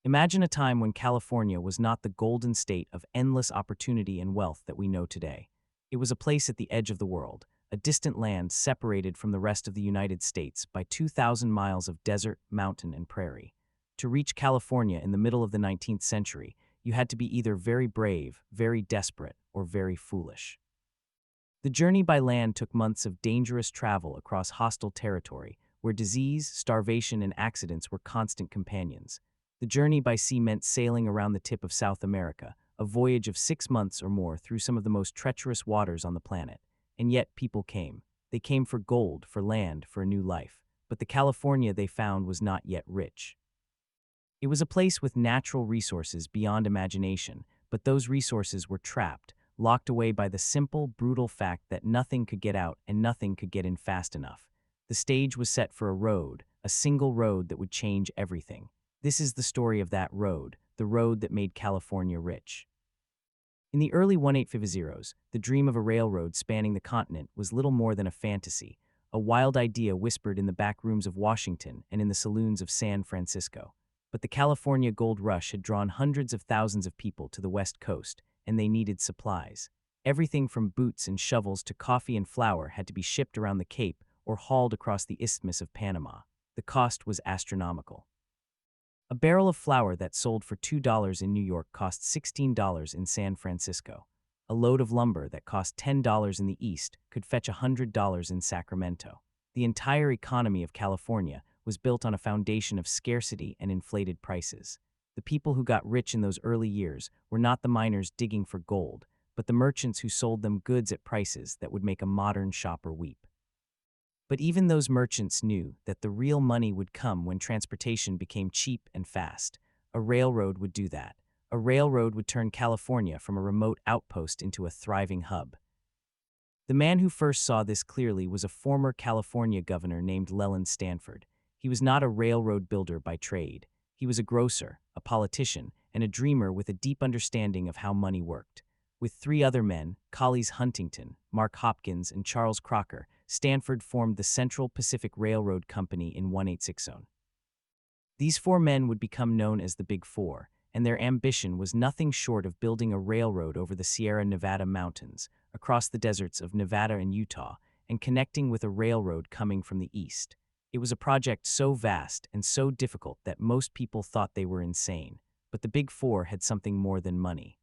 Imagine a time when California was not the golden state of endless opportunity and wealth that we know today. It was a place at the edge of the world, a distant land separated from the rest of the United States by 2,000 miles of desert, mountain, and prairie. To reach California in the middle of the 19th century, you had to be either very brave, very desperate, or very foolish. The journey by land took months of dangerous travel across hostile territory, where disease, starvation, and accidents were constant companions. The journey by sea meant sailing around the tip of South America, a voyage of 6 months or more through some of the most treacherous waters on the planet. And yet people came. They came for gold, for land, for a new life. But the California they found was not yet rich. It was a place with natural resources beyond imagination, but those resources were trapped, locked away by the simple, brutal fact that nothing could get out and nothing could get in fast enough. The stage was set for a road, a single road that would change everything. This is the story of that road, the road that made California rich. In the early 1850s, the dream of a railroad spanning the continent was little more than a fantasy, a wild idea whispered in the back rooms of Washington and in the saloons of San Francisco. But the California gold rush had drawn hundreds of thousands of people to the West Coast, and they needed supplies. Everything from boots and shovels to coffee and flour had to be shipped around the Cape or hauled across the Isthmus of Panama. The cost was astronomical. A barrel of flour that sold for $2 in New York cost $16 in San Francisco. A load of lumber that cost $10 in the East could fetch $100 in Sacramento. The entire economy of California was built on a foundation of scarcity and inflated prices. The people who got rich in those early years were not the miners digging for gold, but the merchants who sold them goods at prices that would make a modern shopper weep. But even those merchants knew that the real money would come when transportation became cheap and fast. A railroad would do that. A railroad would turn California from a remote outpost into a thriving hub. The man who first saw this clearly was a former California governor named Leland Stanford. He was not a railroad builder by trade. He was a grocer, a politician, and a dreamer with a deep understanding of how money worked. With three other men, Collies Huntington, Mark Hopkins, and Charles Crocker, Stanford formed the Central Pacific Railroad Company in 1860. These four men would become known as the Big Four, and their ambition was nothing short of building a railroad over the Sierra Nevada mountains, across the deserts of Nevada and Utah, and connecting with a railroad coming from the east. It was a project so vast and so difficult that most people thought they were insane, but the Big Four had something more than money.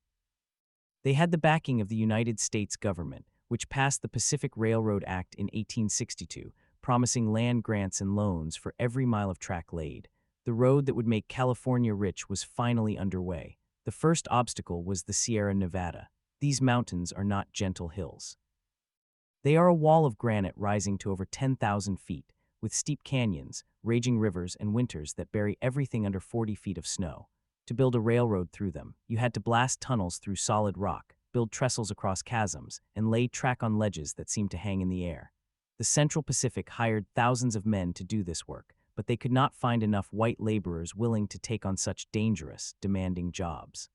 They had the backing of the United States government, which passed the Pacific Railroad Act in 1862, promising land grants and loans for every mile of track laid. The road that would make California rich was finally underway. The first obstacle was the Sierra Nevada. These mountains are not gentle hills. They are a wall of granite rising to over 10,000 feet, with steep canyons, raging rivers, and winters that bury everything under 40 feet of snow. To build a railroad through them, you had to blast tunnels through solid rock, build trestles across chasms, and lay track on ledges that seemed to hang in the air. The Central Pacific hired thousands of men to do this work, but they could not find enough white laborers willing to take on such dangerous, demanding jobs.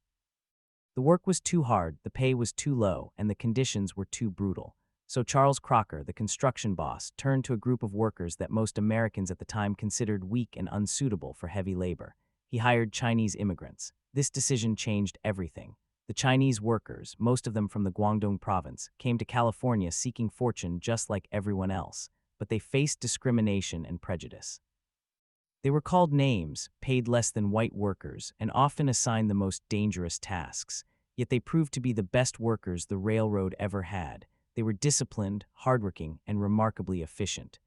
The work was too hard, the pay was too low, and the conditions were too brutal. So Charles Crocker, the construction boss, turned to a group of workers that most Americans at the time considered weak and unsuitable for heavy labor. He hired Chinese immigrants. This decision changed everything. The Chinese workers, most of them from the Guangdong province, came to California seeking fortune just like everyone else, but they faced discrimination and prejudice. They were called names, paid less than white workers, and often assigned the most dangerous tasks. Yet they proved to be the best workers the railroad ever had. They were disciplined, hardworking, and remarkably efficient.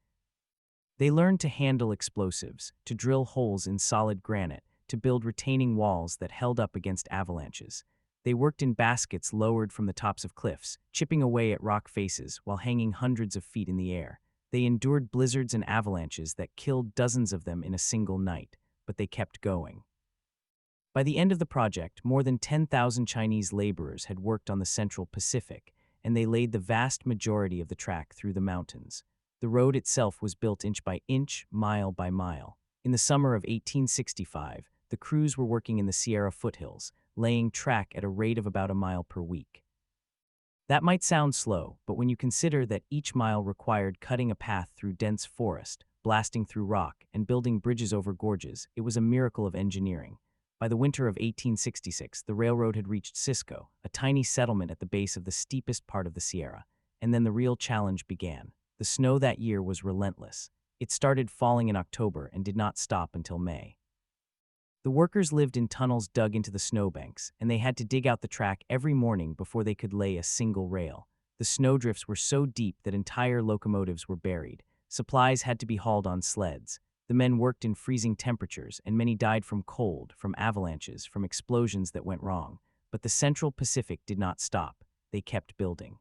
They learned to handle explosives, to drill holes in solid granite, to build retaining walls that held up against avalanches. They worked in baskets lowered from the tops of cliffs, chipping away at rock faces while hanging hundreds of feet in the air. They endured blizzards and avalanches that killed dozens of them in a single night, but they kept going. By the end of the project, more than 10,000 Chinese laborers had worked on the Central Pacific, and they laid the vast majority of the track through the mountains. The road itself was built inch by inch, mile by mile. In the summer of 1865, the crews were working in the Sierra foothills, laying track at a rate of about a mile per week. That might sound slow, but when you consider that each mile required cutting a path through dense forest, blasting through rock, and building bridges over gorges, it was a miracle of engineering. By the winter of 1866, the railroad had reached Cisco, a tiny settlement at the base of the steepest part of the Sierra. And then the real challenge began. The snow that year was relentless. It started falling in October and did not stop until May. The workers lived in tunnels dug into the snowbanks, and they had to dig out the track every morning before they could lay a single rail. The snowdrifts were so deep that entire locomotives were buried. Supplies had to be hauled on sleds. The men worked in freezing temperatures, and many died from cold, from avalanches, from explosions that went wrong. But the Central Pacific did not stop. They kept building.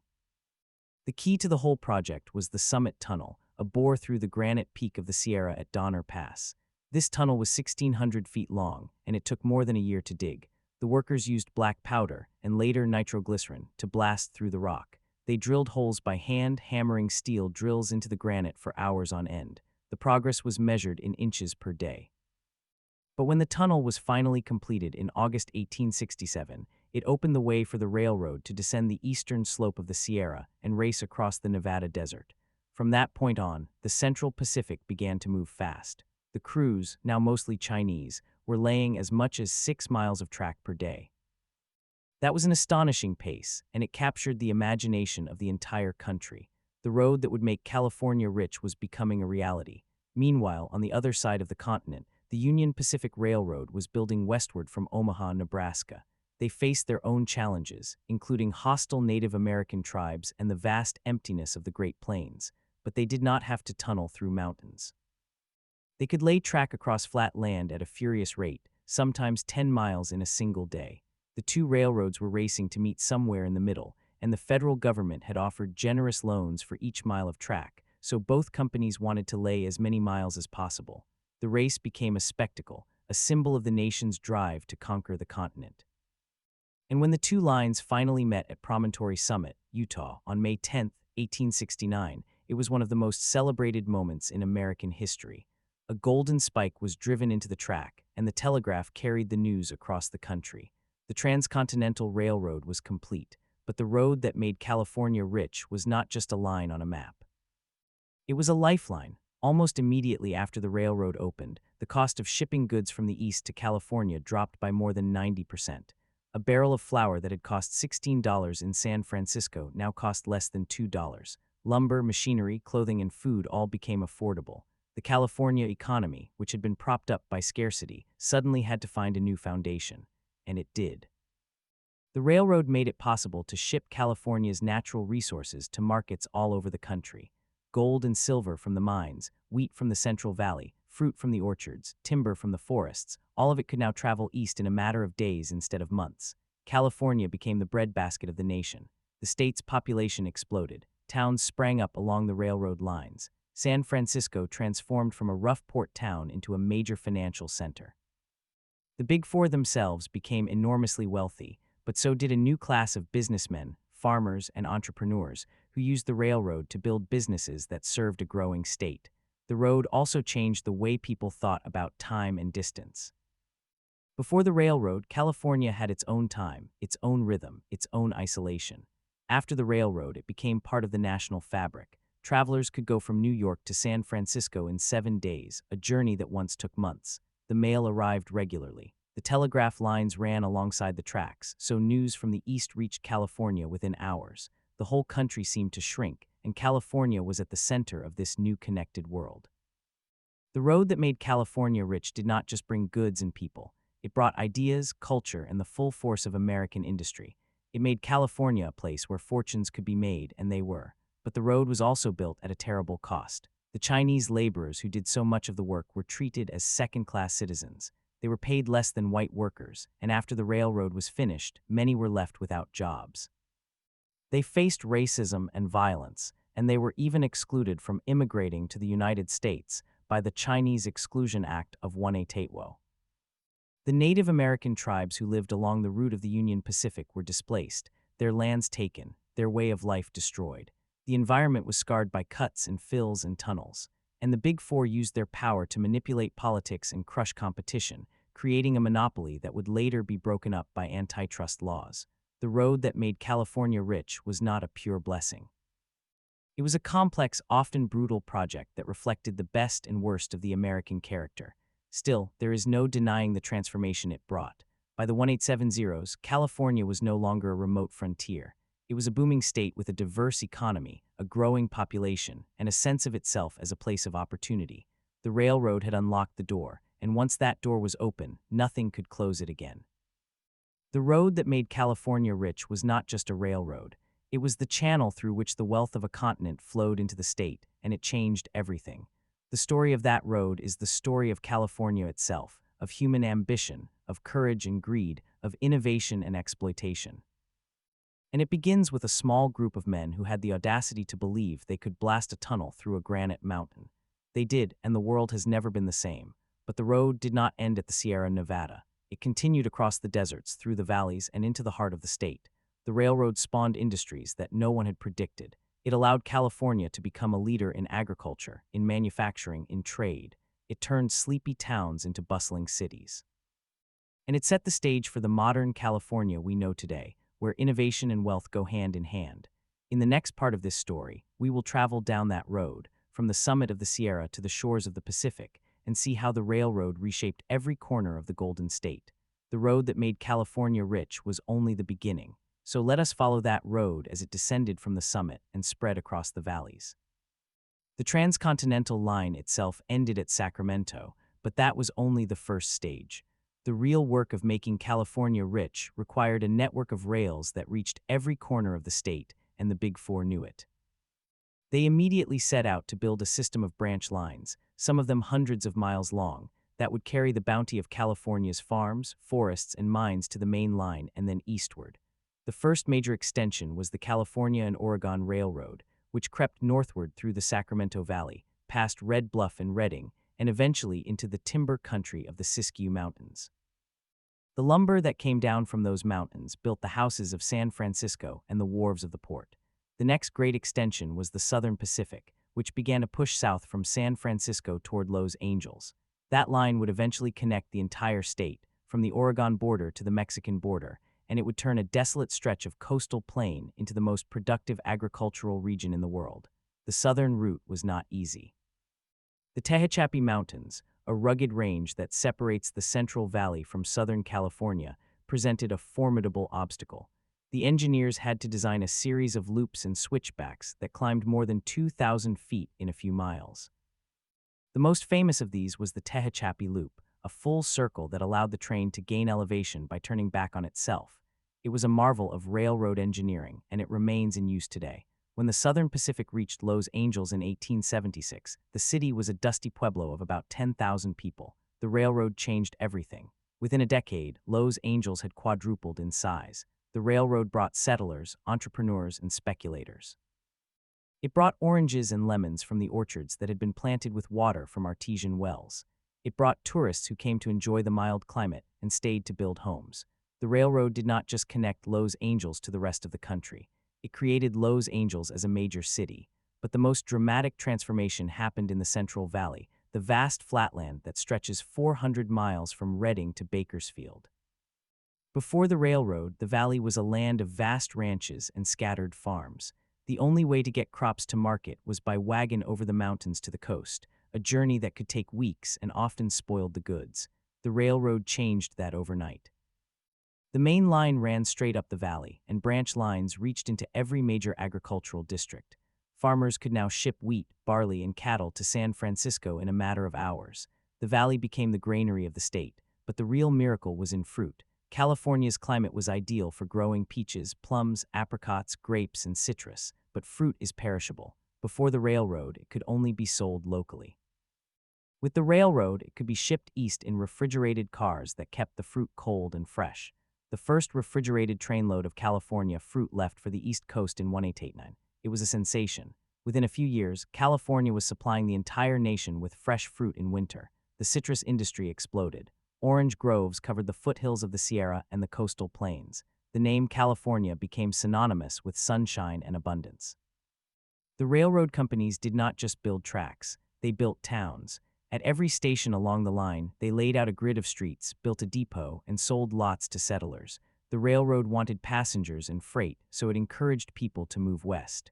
The key to the whole project was the Summit Tunnel, a bore through the granite peak of the Sierra at Donner Pass. This tunnel was 1,600 feet long, and it took more than a year to dig. The workers used black powder, and later nitroglycerin, to blast through the rock. They drilled holes by hand, hammering steel drills into the granite for hours on end. The progress was measured in inches per day. But when the tunnel was finally completed in August 1867, it opened the way for the railroad to descend the eastern slope of the Sierra and race across the Nevada desert. From that point on, the Central Pacific began to move fast. The crews, now mostly Chinese, were laying as much as 6 miles of track per day. That was an astonishing pace, and it captured the imagination of the entire country. The road that would make California rich was becoming a reality. Meanwhile, on the other side of the continent, the Union Pacific Railroad was building westward from Omaha, Nebraska. They faced their own challenges, including hostile Native American tribes and the vast emptiness of the Great Plains, but they did not have to tunnel through mountains. They could lay track across flat land at a furious rate, sometimes 10 miles in a single day. The two railroads were racing to meet somewhere in the middle, and the federal government had offered generous loans for each mile of track, so both companies wanted to lay as many miles as possible. The race became a spectacle, a symbol of the nation's drive to conquer the continent. And when the two lines finally met at Promontory Summit, Utah, on May 10, 1869, it was one of the most celebrated moments in American history. A golden spike was driven into the track, and the telegraph carried the news across the country. The Transcontinental Railroad was complete, but the road that made California rich was not just a line on a map. It was a lifeline. Almost immediately after the railroad opened, the cost of shipping goods from the east to California dropped by more than 90%. A barrel of flour that had cost $16 in San Francisco now cost less than $2. Lumber, machinery, clothing, and food all became affordable. The California economy, which had been propped up by scarcity, suddenly had to find a new foundation. And it did. The railroad made it possible to ship California's natural resources to markets all over the country. Gold and silver from the mines, wheat from the Central Valley, fruit from the orchards, timber from the forests, all of it could now travel east in a matter of days instead of months. California became the breadbasket of the nation. The state's population exploded. Towns sprang up along the railroad lines. San Francisco transformed from a rough port town into a major financial center. The Big Four themselves became enormously wealthy, but so did a new class of businessmen, farmers, and entrepreneurs who used the railroad to build businesses that served a growing state. The road also changed the way people thought about time and distance. Before the railroad, California had its own time, its own rhythm, its own isolation. After the railroad, it became part of the national fabric. Travelers could go from New York to San Francisco in 7 days, a journey that once took months. The mail arrived regularly. The telegraph lines ran alongside the tracks, so news from the east reached California within hours. The whole country seemed to shrink, and California was at the center of this new connected world. The road that made California rich did not just bring goods and people. It brought ideas, culture, and the full force of American industry. It made California a place where fortunes could be made, and they were. But the road was also built at a terrible cost. The Chinese laborers who did so much of the work were treated as second-class citizens. They were paid less than white workers, and after the railroad was finished, many were left without jobs. They faced racism and violence, and they were even excluded from immigrating to the United States by the Chinese Exclusion Act of 1880. The Native American tribes who lived along the route of the Union Pacific were displaced, their lands taken, their way of life destroyed. The environment was scarred by cuts and fills and tunnels, and the Big Four used their power to manipulate politics and crush competition, creating a monopoly that would later be broken up by antitrust laws. The road that made California rich was not a pure blessing. It was a complex, often brutal project that reflected the best and worst of the American character. Still, there is no denying the transformation it brought. By the 1870s, California was no longer a remote frontier. It was a booming state with a diverse economy, a growing population, and a sense of itself as a place of opportunity. The railroad had unlocked the door, and once that door was open, nothing could close it again. The road that made California rich was not just a railroad. It was the channel through which the wealth of a continent flowed into the state, and it changed everything. The story of that road is the story of California itself, of human ambition, of courage and greed, of innovation and exploitation. And it begins with a small group of men who had the audacity to believe they could blast a tunnel through a granite mountain. They did, and the world has never been the same. But the road did not end at the Sierra Nevada. It continued across the deserts, through the valleys, and into the heart of the state. The railroad spawned industries that no one had predicted. It allowed California to become a leader in agriculture, in manufacturing, in trade. It turned sleepy towns into bustling cities. And it set the stage for the modern California we know today, where innovation and wealth go hand in hand. In the next part of this story, we will travel down that road, from the summit of the Sierra to the shores of the Pacific, and see how the railroad reshaped every corner of the Golden State. The road that made California rich was only the beginning. So let us follow that road as it descended from the summit and spread across the valleys. The transcontinental line itself ended at Sacramento, but that was only the first stage. The real work of making California rich required a network of rails that reached every corner of the state, and the Big Four knew it. They immediately set out to build a system of branch lines, some of them hundreds of miles long, that would carry the bounty of California's farms, forests, and mines to the main line and then eastward. The first major extension was the California and Oregon Railroad, which crept northward through the Sacramento Valley, past Red Bluff and Redding, and eventually into the timber country of the Siskiyou Mountains. The lumber that came down from those mountains built the houses of San Francisco and the wharves of the port. The next great extension was the Southern Pacific, which began to push south from San Francisco toward Los Angeles. That line would eventually connect the entire state, from the Oregon border to the Mexican border, and it would turn a desolate stretch of coastal plain into the most productive agricultural region in the world. The southern route was not easy. The Tehachapi Mountains, a rugged range that separates the Central Valley from Southern California, presented a formidable obstacle. The engineers had to design a series of loops and switchbacks that climbed more than 2,000 feet in a few miles. The most famous of these was the Tehachapi Loop, a full circle that allowed the train to gain elevation by turning back on itself. It was a marvel of railroad engineering, and it remains in use today. When the Southern Pacific reached Los Angeles in 1876, the city was a dusty pueblo of about 10,000 people. The railroad changed everything. Within a decade, Los Angeles had quadrupled in size. The railroad brought settlers, entrepreneurs, and speculators. It brought oranges and lemons from the orchards that had been planted with water from artesian wells. It brought tourists who came to enjoy the mild climate and stayed to build homes. The railroad did not just connect Los Angeles to the rest of the country. It created Los Angeles as a major city. But the most dramatic transformation happened in the Central Valley, the vast flatland that stretches 400 miles from Redding to Bakersfield. Before the railroad, the valley was a land of vast ranches and scattered farms. The only way to get crops to market was by wagon over the mountains to the coast, a journey that could take weeks and often spoiled the goods. The railroad changed that overnight. The main line ran straight up the valley, and branch lines reached into every major agricultural district. Farmers could now ship wheat, barley, and cattle to San Francisco in a matter of hours. The valley became the granary of the state, but the real miracle was in fruit. California's climate was ideal for growing peaches, plums, apricots, grapes, and citrus, but fruit is perishable. Before the railroad, it could only be sold locally. With the railroad, it could be shipped east in refrigerated cars that kept the fruit cold and fresh. The first refrigerated trainload of California fruit left for the East Coast in 1889. It was a sensation. Within a few years, California was supplying the entire nation with fresh fruit in winter. The citrus industry exploded. Orange groves covered the foothills of the Sierra and the coastal plains. The name California became synonymous with sunshine and abundance. The railroad companies did not just build tracks, they built towns. At every station along the line, they laid out a grid of streets, built a depot, and sold lots to settlers. The railroad wanted passengers and freight, so it encouraged people to move west.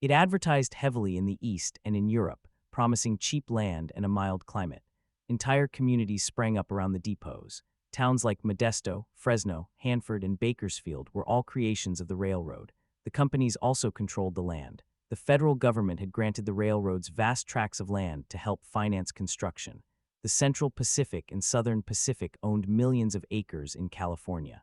It advertised heavily in the East and in Europe, promising cheap land and a mild climate. Entire communities sprang up around the depots. Towns like Modesto, Fresno, Hanford, and Bakersfield were all creations of the railroad. The companies also controlled the land. The federal government had granted the railroads vast tracts of land to help finance construction. The Central Pacific and Southern Pacific owned millions of acres in California.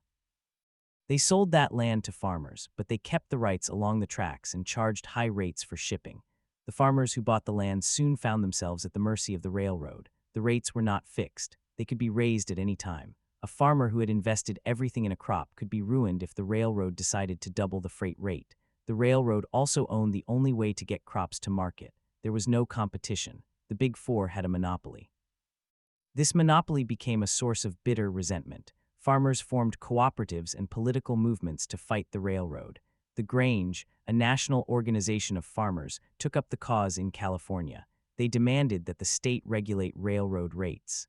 They sold that land to farmers, but they kept the rights along the tracks and charged high rates for shipping. The farmers who bought the land soon found themselves at the mercy of the railroad. The rates were not fixed. They could be raised at any time. A farmer who had invested everything in a crop could be ruined if the railroad decided to double the freight rate. The railroad also owned the only way to get crops to market. There was no competition. The Big Four had a monopoly. This monopoly became a source of bitter resentment. Farmers formed cooperatives and political movements to fight the railroad. The Grange, a national organization of farmers, took up the cause in California. They demanded that the state regulate railroad rates.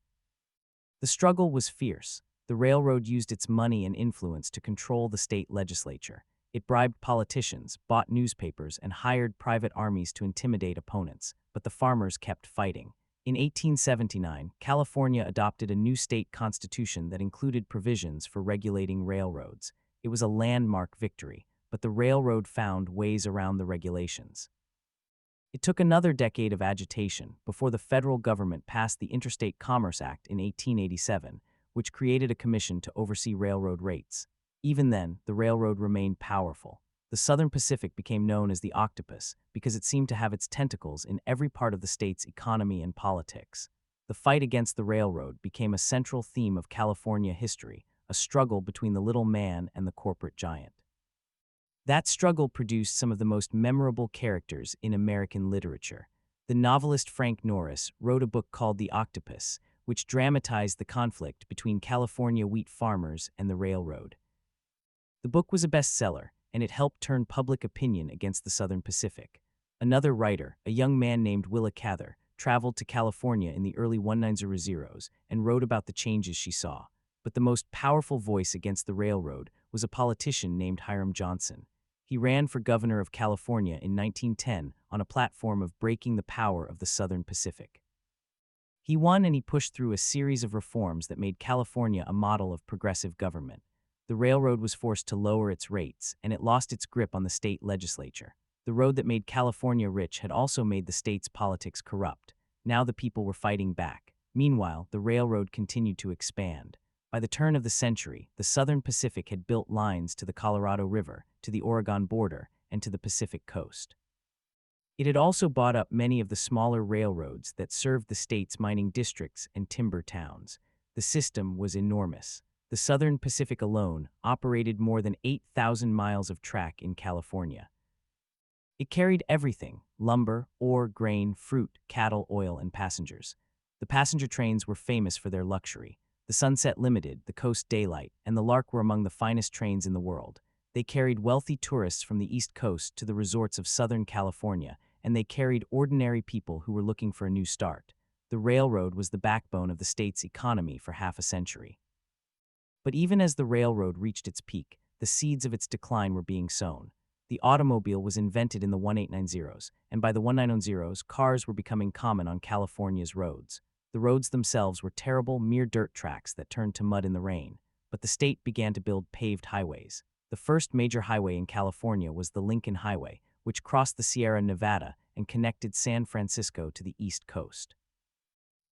The struggle was fierce. The railroad used its money and influence to control the state legislature. It bribed politicians, bought newspapers, and hired private armies to intimidate opponents, but the farmers kept fighting. In 1879, California adopted a new state constitution that included provisions for regulating railroads. It was a landmark victory, but the railroad found ways around the regulations. It took another decade of agitation before the federal government passed the Interstate Commerce Act in 1887, which created a commission to oversee railroad rates. Even then, the railroad remained powerful. The Southern Pacific became known as the octopus because it seemed to have its tentacles in every part of the state's economy and politics. The fight against the railroad became a central theme of California history, a struggle between the little man and the corporate giant. That struggle produced some of the most memorable characters in American literature. The novelist Frank Norris wrote a book called The Octopus, which dramatized the conflict between California wheat farmers and the railroad. The book was a bestseller, and it helped turn public opinion against the Southern Pacific. Another writer, a young man named Willa Cather, traveled to California in the early 1900s and wrote about the changes she saw. But the most powerful voice against the railroad was a politician named Hiram Johnson. He ran for governor of California in 1910 on a platform of breaking the power of the Southern Pacific. He won, and he pushed through a series of reforms that made California a model of progressive government. The railroad was forced to lower its rates, and it lost its grip on the state legislature. The road that made California rich had also made the state's politics corrupt. Now the people were fighting back. Meanwhile, the railroad continued to expand. By the turn of the century, the Southern Pacific had built lines to the Colorado River, to the Oregon border, and to the Pacific coast. It had also bought up many of the smaller railroads that served the state's mining districts and timber towns. The system was enormous. The Southern Pacific alone operated more than 8,000 miles of track in California. It carried everything: lumber, ore, grain, fruit, cattle, oil, and passengers. The passenger trains were famous for their luxury. The Sunset Limited, the Coast Daylight, and the Lark were among the finest trains in the world. They carried wealthy tourists from the East Coast to the resorts of Southern California, and they carried ordinary people who were looking for a new start. The railroad was the backbone of the state's economy for half a century. But even as the railroad reached its peak, the seeds of its decline were being sown. The automobile was invented in the 1890s, and by the 1910s, cars were becoming common on California's roads. The roads themselves were terrible, mere dirt tracks that turned to mud in the rain, but the state began to build paved highways. The first major highway in California was the Lincoln Highway, which crossed the Sierra Nevada and connected San Francisco to the East Coast.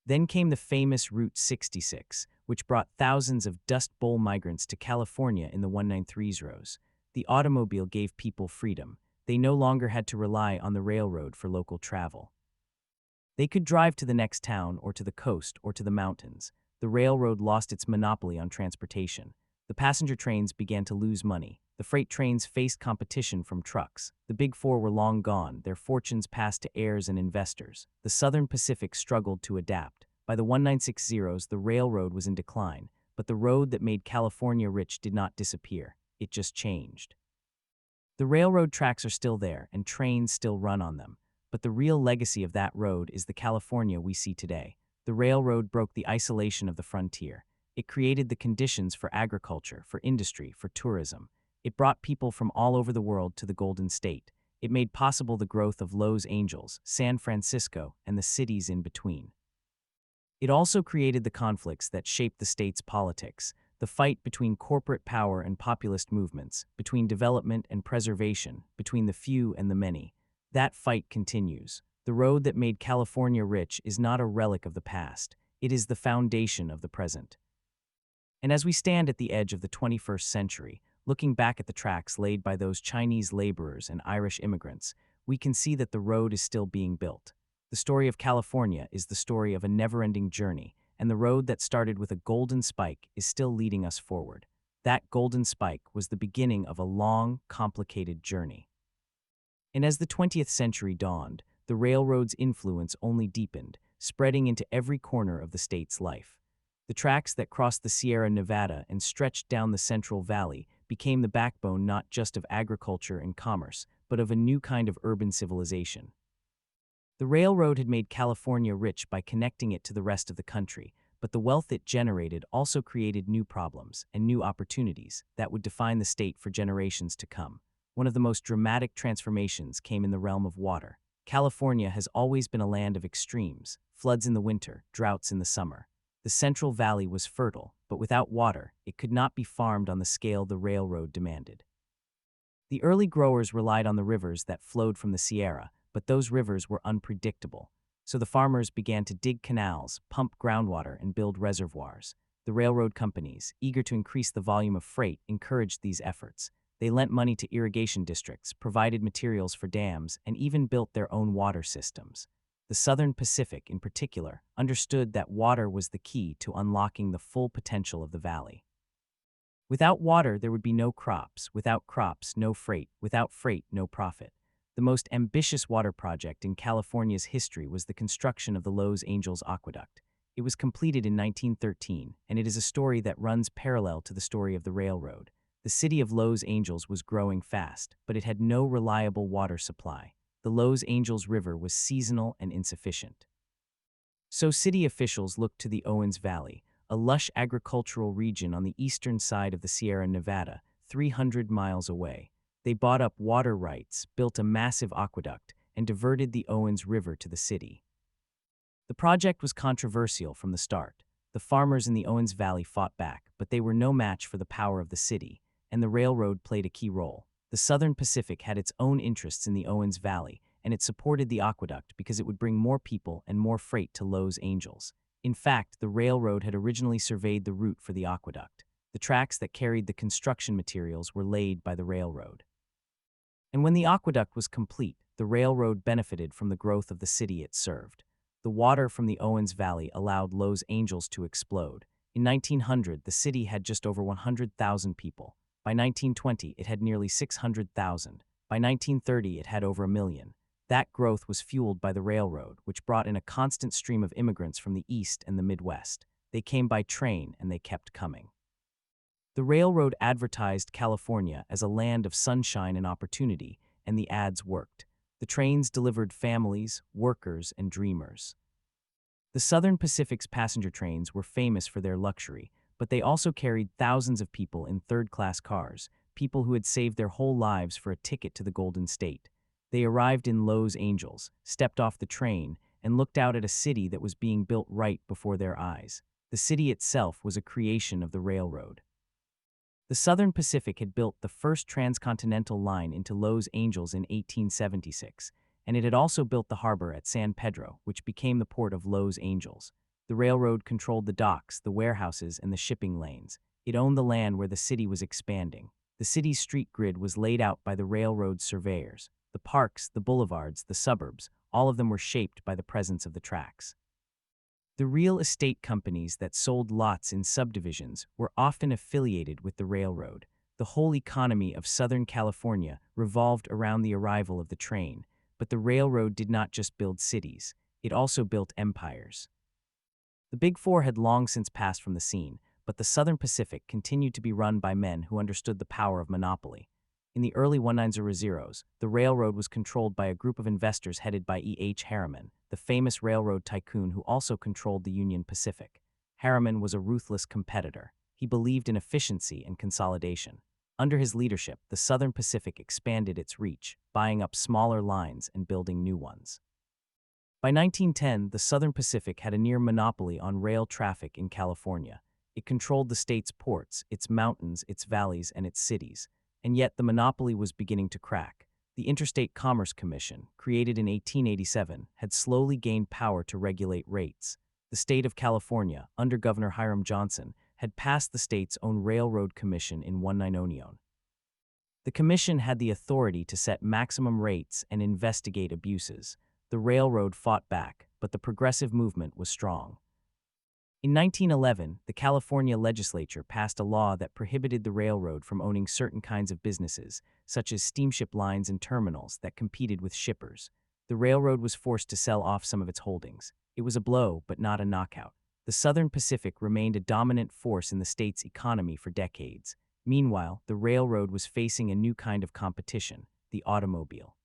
Then came the famous Route 66, which brought thousands of Dust Bowl migrants to California in the 1930s. The automobile gave people freedom. They no longer had to rely on the railroad for local travel. They could drive to the next town or to the coast or to the mountains. The railroad lost its monopoly on transportation. The passenger trains began to lose money. The freight trains faced competition from trucks. The Big Four were long gone. Their fortunes passed to heirs and investors. The Southern Pacific struggled to adapt. By the 1960s, the railroad was in decline, but the road that made California rich did not disappear. It just changed. The railroad tracks are still there, and trains still run on them. But the real legacy of that road is the California we see today. The railroad broke the isolation of the frontier. It created the conditions for agriculture, for industry, for tourism. It brought people from all over the world to the Golden State. It made possible the growth of Los Angeles, San Francisco, and the cities in between. It also created the conflicts that shaped the state's politics, the fight between corporate power and populist movements, between development and preservation, between the few and the many. That fight continues. The road that made California rich is not a relic of the past. It is the foundation of the present. And as we stand at the edge of the 21st century, looking back at the tracks laid by those Chinese laborers and Irish immigrants, we can see that the road is still being built. The story of California is the story of a never-ending journey, and the road that started with a golden spike is still leading us forward. That golden spike was the beginning of a long, complicated journey. And as the 20th century dawned, the railroad's influence only deepened, spreading into every corner of the state's life. The tracks that crossed the Sierra Nevada and stretched down the Central Valley became the backbone not just of agriculture and commerce, but of a new kind of urban civilization. The railroad had made California rich by connecting it to the rest of the country, but the wealth it generated also created new problems and new opportunities that would define the state for generations to come. One of the most dramatic transformations came in the realm of water. California has always been a land of extremes, floods in the winter, droughts in the summer. The Central Valley was fertile, but without water, it could not be farmed on the scale the railroad demanded. The early growers relied on the rivers that flowed from the Sierra, but those rivers were unpredictable. So the farmers began to dig canals, pump groundwater, and build reservoirs. The railroad companies, eager to increase the volume of freight, encouraged these efforts. They lent money to irrigation districts, provided materials for dams, and even built their own water systems. The Southern Pacific, in particular, understood that water was the key to unlocking the full potential of the valley. Without water, there would be no crops. Without crops, no freight. Without freight, no profit. The most ambitious water project in California's history was the construction of the Los Angeles Aqueduct. It was completed in 1913, and it is a story that runs parallel to the story of the railroad. The city of Los Angeles was growing fast, but it had no reliable water supply. The Los Angeles River was seasonal and insufficient. So city officials looked to the Owens Valley, a lush agricultural region on the eastern side of the Sierra Nevada, 300 miles away. They bought up water rights, built a massive aqueduct, and diverted the Owens River to the city. The project was controversial from the start. The farmers in the Owens Valley fought back, but they were no match for the power of the city, and the railroad played a key role. The Southern Pacific had its own interests in the Owens Valley, and it supported the aqueduct because it would bring more people and more freight to Los Angeles. In fact, the railroad had originally surveyed the route for the aqueduct. The tracks that carried the construction materials were laid by the railroad. And when the aqueduct was complete, the railroad benefited from the growth of the city it served. The water from the Owens Valley allowed Los Angeles to explode. In 1900, the city had just over 100,000 people. By 1920, it had nearly 600,000. By 1930, it had over 1 million. That growth was fueled by the railroad, which brought in a constant stream of immigrants from the East and the Midwest. They came by train, and they kept coming. The railroad advertised California as a land of sunshine and opportunity, and the ads worked. The trains delivered families, workers, and dreamers. The Southern Pacific's passenger trains were famous for their luxury, but they also carried thousands of people in third-class cars, people who had saved their whole lives for a ticket to the Golden State. They arrived in Los Angeles, stepped off the train, and looked out at a city that was being built right before their eyes. The city itself was a creation of the railroad. The Southern Pacific had built the first transcontinental line into Los Angeles in 1876, and it had also built the harbor at San Pedro, which became the port of Los Angeles. The railroad controlled the docks, the warehouses, and the shipping lanes. It owned the land where the city was expanding. The city's street grid was laid out by the railroad's surveyors. The parks, the boulevards, the suburbs, all of them were shaped by the presence of the tracks. The real estate companies that sold lots in subdivisions were often affiliated with the railroad. The whole economy of Southern California revolved around the arrival of the train, but the railroad did not just build cities, it also built empires. The Big Four had long since passed from the scene, but the Southern Pacific continued to be run by men who understood the power of monopoly. In the early 1900s, the railroad was controlled by a group of investors headed by E. H. Harriman, the famous railroad tycoon who also controlled the Union Pacific. Harriman was a ruthless competitor. He believed in efficiency and consolidation. Under his leadership, the Southern Pacific expanded its reach, buying up smaller lines and building new ones. By 1910, the Southern Pacific had a near monopoly on rail traffic in California. It controlled the state's ports, its mountains, its valleys, and its cities. And yet the monopoly was beginning to crack. The Interstate Commerce Commission, created in 1887, had slowly gained power to regulate rates. The state of California, under Governor Hiram Johnson, had passed the state's own Railroad Commission in 1909. The commission had the authority to set maximum rates and investigate abuses. The railroad fought back, but the progressive movement was strong. In 1911, the California legislature passed a law that prohibited the railroad from owning certain kinds of businesses, such as steamship lines and terminals that competed with shippers. The railroad was forced to sell off some of its holdings. It was a blow, but not a knockout. The Southern Pacific remained a dominant force in the state's economy for decades. Meanwhile, the railroad was facing a new kind of competition, the automobile.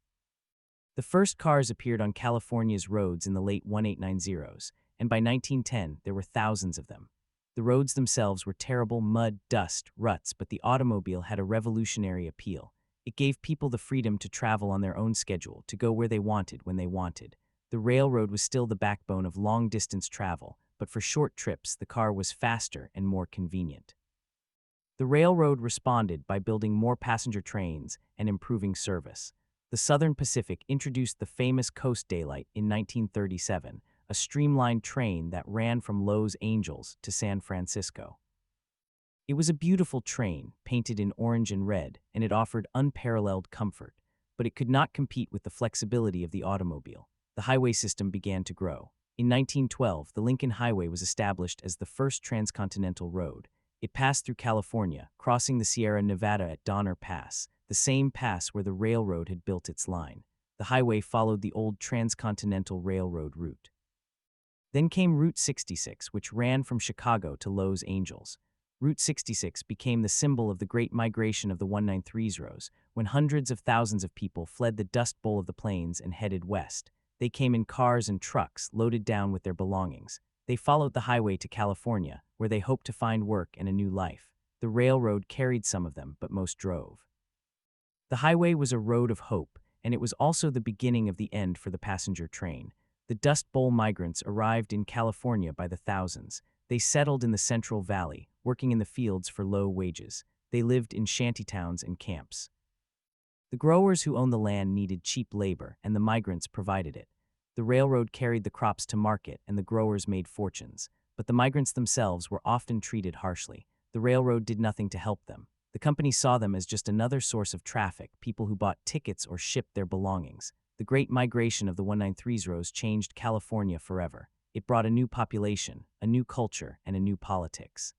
The first cars appeared on California's roads in the late 1890s, and by 1910 there were thousands of them. The roads themselves were terrible mud, dust, ruts, but the automobile had a revolutionary appeal. It gave people the freedom to travel on their own schedule, to go where they wanted when they wanted. The railroad was still the backbone of long-distance travel, but for short trips the car was faster and more convenient. The railroad responded by building more passenger trains and improving service. The Southern Pacific introduced the famous Coast Daylight in 1937, a streamlined train that ran from Los Angeles to San Francisco. It was a beautiful train, painted in orange and red, and it offered unparalleled comfort, but it could not compete with the flexibility of the automobile. The highway system began to grow. In 1912, the Lincoln Highway was established as the first transcontinental road. It passed through California, crossing the Sierra Nevada at Donner Pass, the same pass where the railroad had built its line. The highway followed the old transcontinental railroad route. Then came Route 66, which ran from Chicago to Los Angeles. Route 66 became the symbol of the Great Migration of the 193s, when hundreds of thousands of people fled the Dust Bowl of the plains and headed west. They came in cars and trucks, loaded down with their belongings. They followed the highway to California, where they hoped to find work and a new life. The railroad carried some of them, but most drove. The highway was a road of hope, and it was also the beginning of the end for the passenger train. The Dust Bowl migrants arrived in California by the thousands. They settled in the Central Valley, working in the fields for low wages. They lived in shantytowns and camps. The growers who owned the land needed cheap labor, and the migrants provided it. The railroad carried the crops to market, and the growers made fortunes. But the migrants themselves were often treated harshly. The railroad did nothing to help them. The company saw them as just another source of traffic, people who bought tickets or shipped their belongings. The Great Migration of the 193s changed California forever. It brought a new population, a new culture, and a new politics.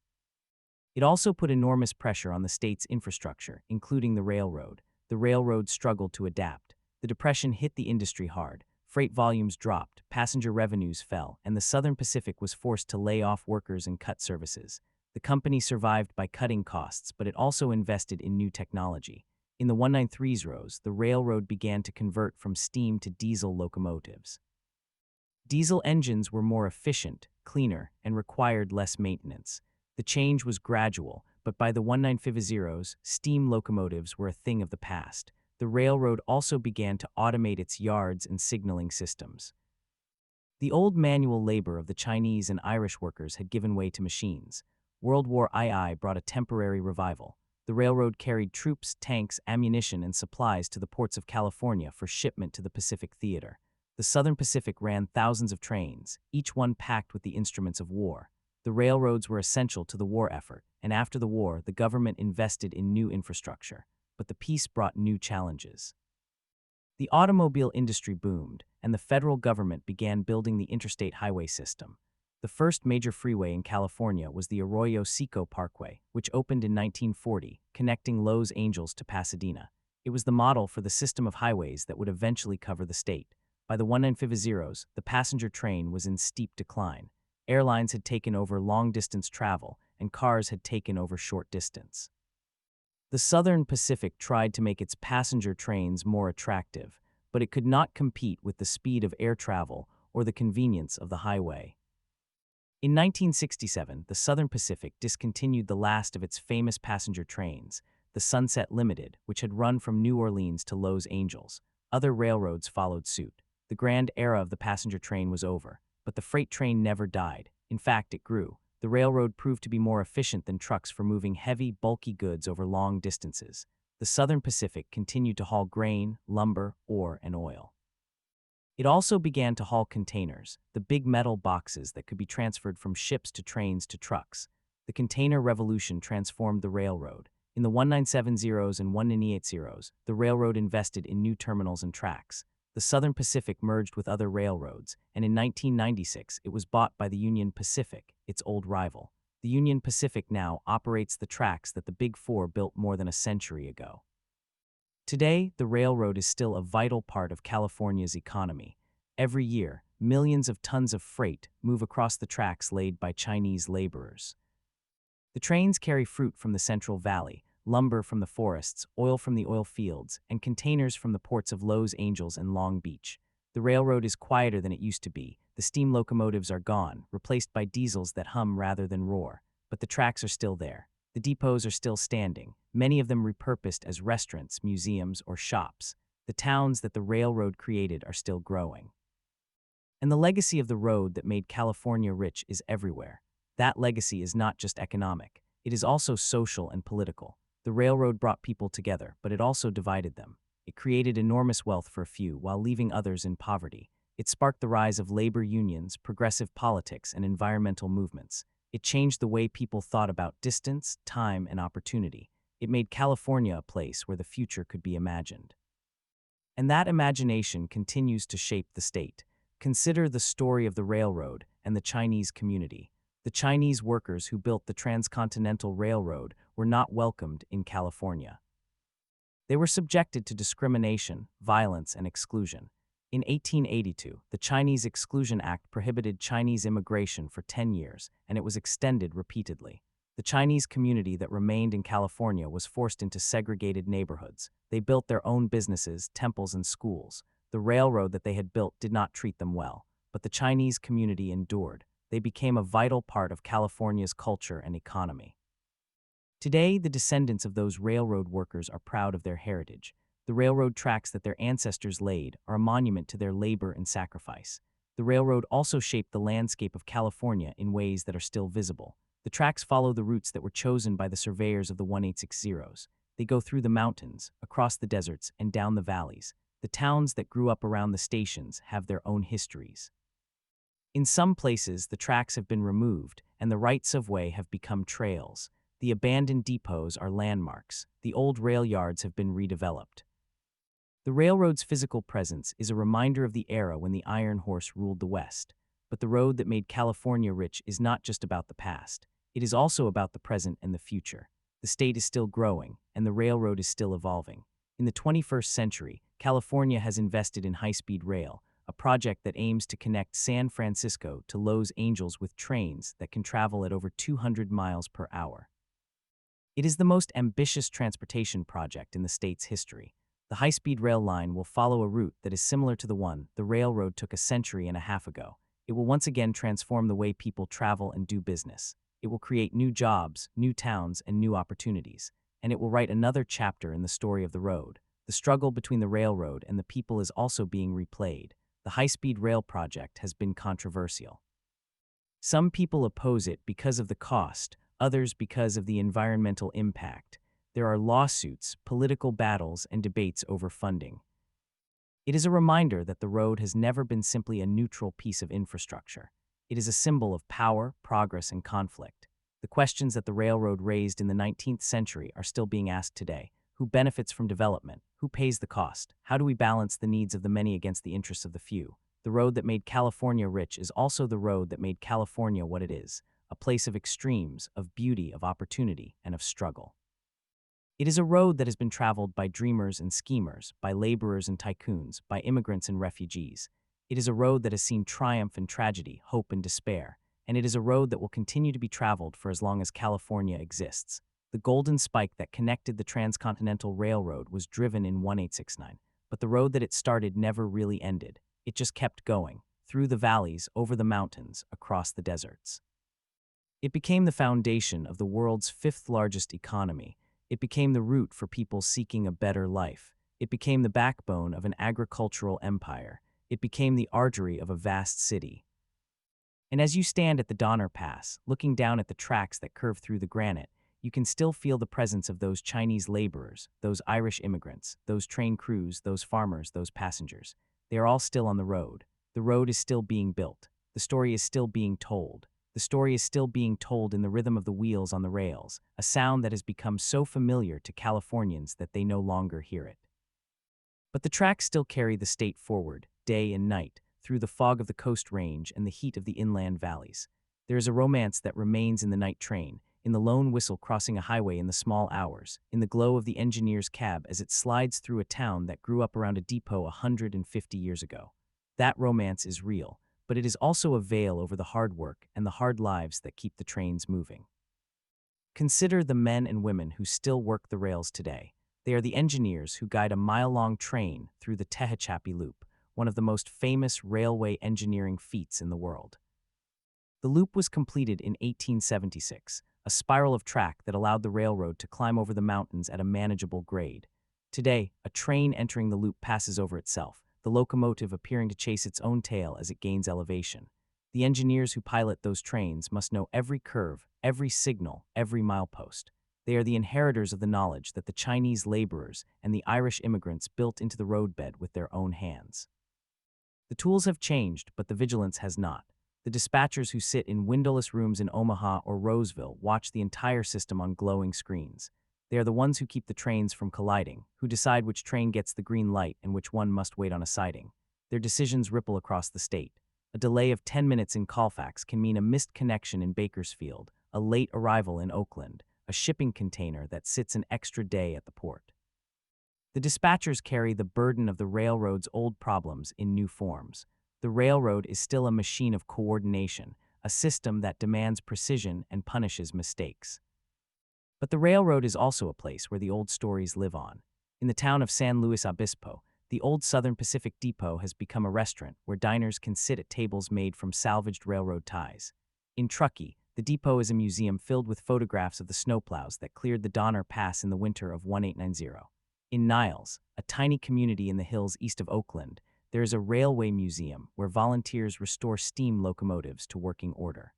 It also put enormous pressure on the state's infrastructure, including the railroad. The railroad struggled to adapt. The Depression hit the industry hard. Freight volumes dropped, passenger revenues fell, and the Southern Pacific was forced to lay off workers and cut services. The company survived by cutting costs, but it also invested in new technology. In the 193s, the railroad began to convert from steam to diesel locomotives. Diesel engines were more efficient, cleaner, and required less maintenance. The change was gradual, but by the 195s, steam locomotives were a thing of the past. The railroad also began to automate its yards and signaling systems. The old manual labor of the Chinese and Irish workers had given way to machines. World War II brought a temporary revival. The railroad carried troops, tanks, ammunition, and supplies to the ports of California for shipment to the Pacific Theater. The Southern Pacific ran thousands of trains, each one packed with the instruments of war. The railroads were essential to the war effort, and after the war, the government invested in new infrastructure. But the peace brought new challenges. The automobile industry boomed, and the federal government began building the interstate highway system. The first major freeway in California was the Arroyo Seco Parkway, which opened in 1940, connecting Los Angeles to Pasadena. It was the model for the system of highways that would eventually cover the state. By the 195s, the passenger train was in steep decline. Airlines had taken over long-distance travel, and cars had taken over short distance. The Southern Pacific tried to make its passenger trains more attractive, but it could not compete with the speed of air travel or the convenience of the highway. In 1967, the Southern Pacific discontinued the last of its famous passenger trains, the Sunset Limited, which had run from New Orleans to Los Angeles. Other railroads followed suit. The grand era of the passenger train was over, but the freight train never died. In fact, it grew. The railroad proved to be more efficient than trucks for moving heavy, bulky goods over long distances. The Southern Pacific continued to haul grain, lumber, ore, and oil. It also began to haul containers, the big metal boxes that could be transferred from ships to trains to trucks. The container revolution transformed the railroad. In the 1970s and 1980s, the railroad invested in new terminals and tracks. The Southern Pacific merged with other railroads, and in 1996 it was bought by the Union Pacific, its old rival. The Union Pacific now operates the tracks that the Big Four built more than a century ago. Today, the railroad is still a vital part of California's economy. Every year, millions of tons of freight move across the tracks laid by Chinese laborers. The trains carry fruit from the Central Valley, lumber from the forests, oil from the oil fields, and containers from the ports of Los Angeles and Long Beach. The railroad is quieter than it used to be. The steam locomotives are gone, replaced by diesels that hum rather than roar. But the tracks are still there. The depots are still standing, many of them repurposed as restaurants, museums, or shops. The towns that the railroad created are still growing. And the legacy of the road that made California rich is everywhere. That legacy is not just economic. It is also social and political. The railroad brought people together, but it also divided them. It created enormous wealth for a few while leaving others in poverty. It sparked the rise of labor unions, progressive politics, and environmental movements. It changed the way people thought about distance, time, and opportunity. It made California a place where the future could be imagined. And that imagination continues to shape the state. Consider the story of the railroad and the Chinese community. The Chinese workers who built the Transcontinental Railroad were not welcomed in California. They were subjected to discrimination, violence, and exclusion. In 1882, the Chinese Exclusion Act prohibited Chinese immigration for 10 years, and it was extended repeatedly. The Chinese community that remained in California was forced into segregated neighborhoods. They built their own businesses, temples, and schools. The railroad that they had built did not treat them well, but the Chinese community endured. They became a vital part of California's culture and economy. Today, the descendants of those railroad workers are proud of their heritage. The railroad tracks that their ancestors laid are a monument to their labor and sacrifice. The railroad also shaped the landscape of California in ways that are still visible. The tracks follow the routes that were chosen by the surveyors of the 1860s. They go through the mountains, across the deserts, and down the valleys. The towns that grew up around the stations have their own histories. In some places, the tracks have been removed, and the rights of way have become trails. The abandoned depots are landmarks. The old rail yards have been redeveloped. The railroad's physical presence is a reminder of the era when the Iron Horse ruled the West. But the road that made California rich is not just about the past. It is also about the present and the future. The state is still growing, and the railroad is still evolving. In the 21st century, California has invested in high-speed rail, a project that aims to connect San Francisco to Los Angeles with trains that can travel at over 200 miles per hour. It is the most ambitious transportation project in the state's history. The high-speed rail line will follow a route that is similar to the one the railroad took a century and a half ago. It will once again transform the way people travel and do business. It will create new jobs, new towns, and new opportunities. And it will write another chapter in the story of the road. The struggle between the railroad and the people is also being replayed. The high-speed rail project has been controversial. Some people oppose it because of the cost, others because of the environmental impact. There are lawsuits, political battles, and debates over funding. It is a reminder that the road has never been simply a neutral piece of infrastructure. It is a symbol of power, progress, and conflict. The questions that the railroad raised in the 19th century are still being asked today. Who benefits from development? Who pays the cost? How do we balance the needs of the many against the interests of the few? The road that made California rich is also the road that made California what it is, a place of extremes, of beauty, of opportunity, and of struggle. It is a road that has been traveled by dreamers and schemers, by laborers and tycoons, by immigrants and refugees. It is a road that has seen triumph and tragedy, hope and despair, and it is a road that will continue to be traveled for as long as California exists. The golden spike that connected the Transcontinental Railroad was driven in 1869, but the road that it started never really ended. It just kept going, through the valleys, over the mountains, across the deserts. It became the foundation of the world's fifth largest economy. It became the route for people seeking a better life. It became the backbone of an agricultural empire. It became the artery of a vast city. And as you stand at the Donner Pass, looking down at the tracks that curve through the granite, you can still feel the presence of those Chinese laborers, those Irish immigrants, those train crews, those farmers, those passengers. They are all still on the road. The road is still being built. The story is still being told. The story is still being told in the rhythm of the wheels on the rails, a sound that has become so familiar to Californians that they no longer hear it. But the tracks still carry the state forward, day and night, through the fog of the Coast Range and the heat of the inland valleys. There is a romance that remains in the night train, in the lone whistle crossing a highway in the small hours, in the glow of the engineer's cab as it slides through a town that grew up around a depot 150 years ago. That romance is real, but it is also a veil over the hard work and the hard lives that keep the trains moving. Consider the men and women who still work the rails today. They are the engineers who guide a mile-long train through the Tehachapi Loop, one of the most famous railway engineering feats in the world. The loop was completed in 1876, a spiral of track that allowed the railroad to climb over the mountains at a manageable grade. Today, a train entering the loop passes over itself, the locomotive appearing to chase its own tail as it gains elevation. The engineers who pilot those trains must know every curve, every signal, every milepost. They are the inheritors of the knowledge that the Chinese laborers and the Irish immigrants built into the roadbed with their own hands. The tools have changed, but the vigilance has not. The dispatchers who sit in windowless rooms in Omaha or Roseville watch the entire system on glowing screens. They are the ones who keep the trains from colliding, who decide which train gets the green light and which one must wait on a siding. Their decisions ripple across the state. A delay of 10 minutes in Colfax can mean a missed connection in Bakersfield, a late arrival in Oakland, a shipping container that sits an extra day at the port. The dispatchers carry the burden of the railroad's old problems in new forms. The railroad is still a machine of coordination, a system that demands precision and punishes mistakes. But the railroad is also a place where the old stories live on. In the town of San Luis Obispo, the old Southern Pacific Depot has become a restaurant where diners can sit at tables made from salvaged railroad ties. In Truckee, the depot is a museum filled with photographs of the snowplows that cleared the Donner Pass in the winter of 1890. In Niles, a tiny community in the hills east of Oakland, there is a railway museum where volunteers restore steam locomotives to working order.